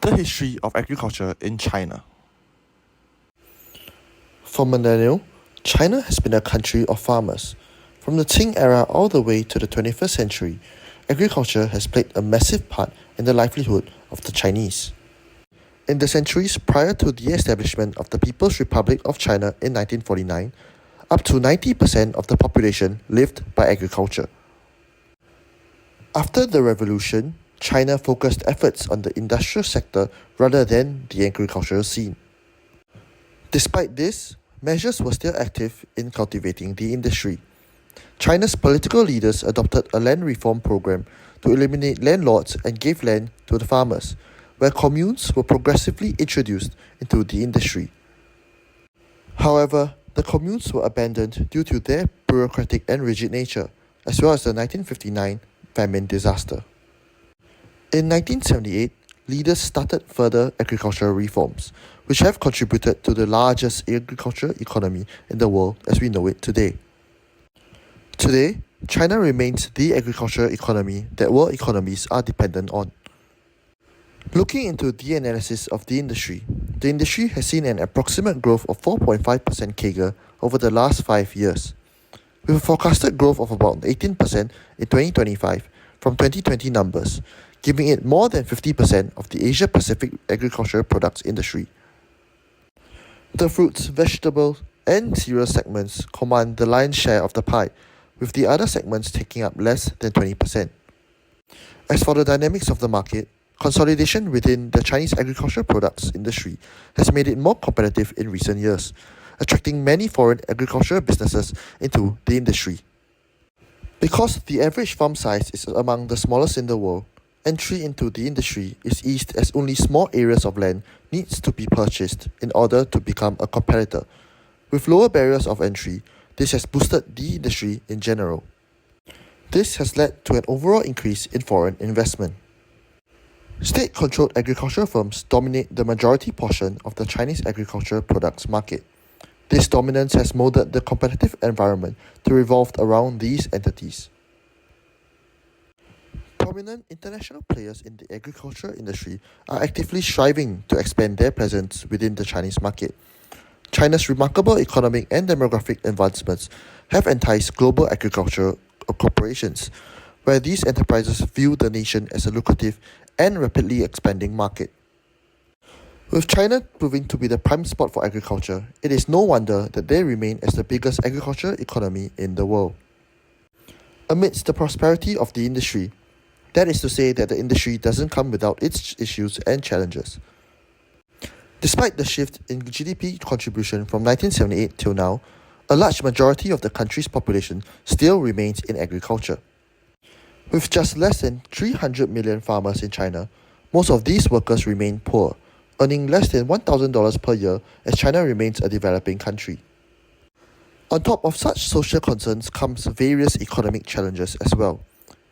The history of agriculture in China. For millennia, China has been a country of farmers. From the Qing era all the way to the 21st century, agriculture has played a massive part in the livelihood of the Chinese. In the centuries prior to the establishment of the People's Republic of China in 1949, up to 90% of the population lived by agriculture. After the revolution, China focused efforts on the industrial sector rather than the agricultural scene. Despite this, measures were still active in cultivating the industry. China's political leaders adopted a land reform program to eliminate landlords and give land to the farmers, where communes were progressively introduced into the industry. However, the communes were abandoned due to their bureaucratic and rigid nature, as well as the 1959 famine disaster. In 1978, leaders started further agricultural reforms, which have contributed to the largest agricultural economy in the world as we know it today. Today, China remains the agricultural economy that world economies are dependent on. Looking into the analysis of the industry has seen an approximate growth of 4.5% CAGR over the last 5 years, with a forecasted growth of about 18% in 2025 from 2020 numbers, giving it more than 50% of the Asia-Pacific agricultural products industry. The fruits, vegetables, and cereal segments command the lion's share of the pie, with the other segments taking up less than 20%. As for the dynamics of the market, consolidation within the Chinese agricultural products industry has made it more competitive in recent years, attracting many foreign agricultural businesses into the industry. Because the average farm size is among the smallest in the world, entry into the industry is eased as only small areas of land needs to be purchased in order to become a competitor. With lower barriers of entry, this has boosted the industry in general. This has led to an overall increase in foreign investment. State-controlled agricultural firms dominate the majority portion of the Chinese agricultural products market. This dominance has molded the competitive environment to revolve around these entities. Prominent international players in the agricultural industry are actively striving to expand their presence within the Chinese market. China's remarkable economic and demographic advancements have enticed global agricultural corporations, where these enterprises view the nation as a lucrative and rapidly expanding market. With China proving to be the prime spot for agriculture, it is no wonder that they remain as the biggest agricultural economy in the world. Amidst the prosperity of the industry, that is to say that the industry doesn't come without its issues and challenges. Despite the shift in GDP contribution from 1978 till now, a large majority of the country's population still remains in agriculture. With just less than 300 million farmers in China, most of these workers remain poor, earning less than $1,000 per year as China remains a developing country. On top of such social concerns comes various economic challenges as well.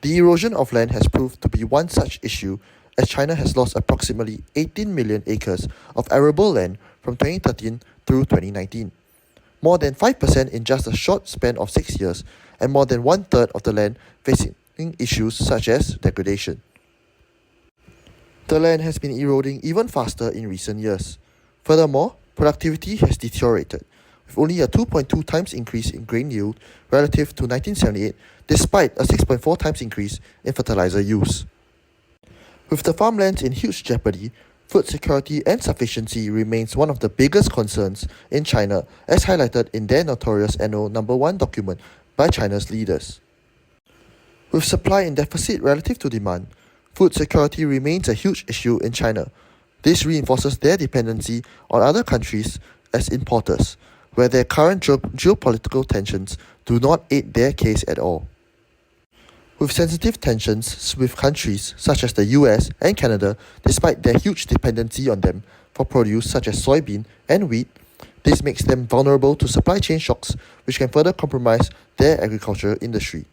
The erosion of land has proved to be one such issue, as China has lost approximately 18 million acres of arable land from 2013 through 2019. More than 5% in just a short span of 6 years, and more than one-third of the land facing issues such as degradation. The land has been eroding even faster in recent years. Furthermore, productivity has deteriorated, with only a 2.2 times increase in grain yield relative to 1978, despite a 6.4 times increase in fertilizer use. With the farmlands in huge jeopardy, food security and sufficiency remains one of the biggest concerns in China, as highlighted in their notorious annual No. 1 document by China's leaders. With supply in deficit relative to demand, food security remains a huge issue in China. This reinforces their dependency on other countries as importers, where their current geopolitical tensions do not aid their case at all. With sensitive tensions with countries such as the US and Canada, despite their huge dependency on them for produce such as soybean and wheat, this makes them vulnerable to supply chain shocks which can further compromise their agricultural industry.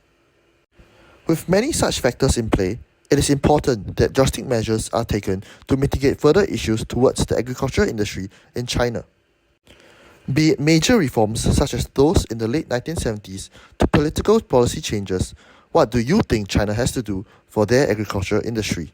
With many such factors in play, it is important that drastic measures are taken to mitigate further issues towards the agricultural industry in China. Be it major reforms such as those in the late 1970s to political policy changes, what do you think China has to do for their agricultural industry?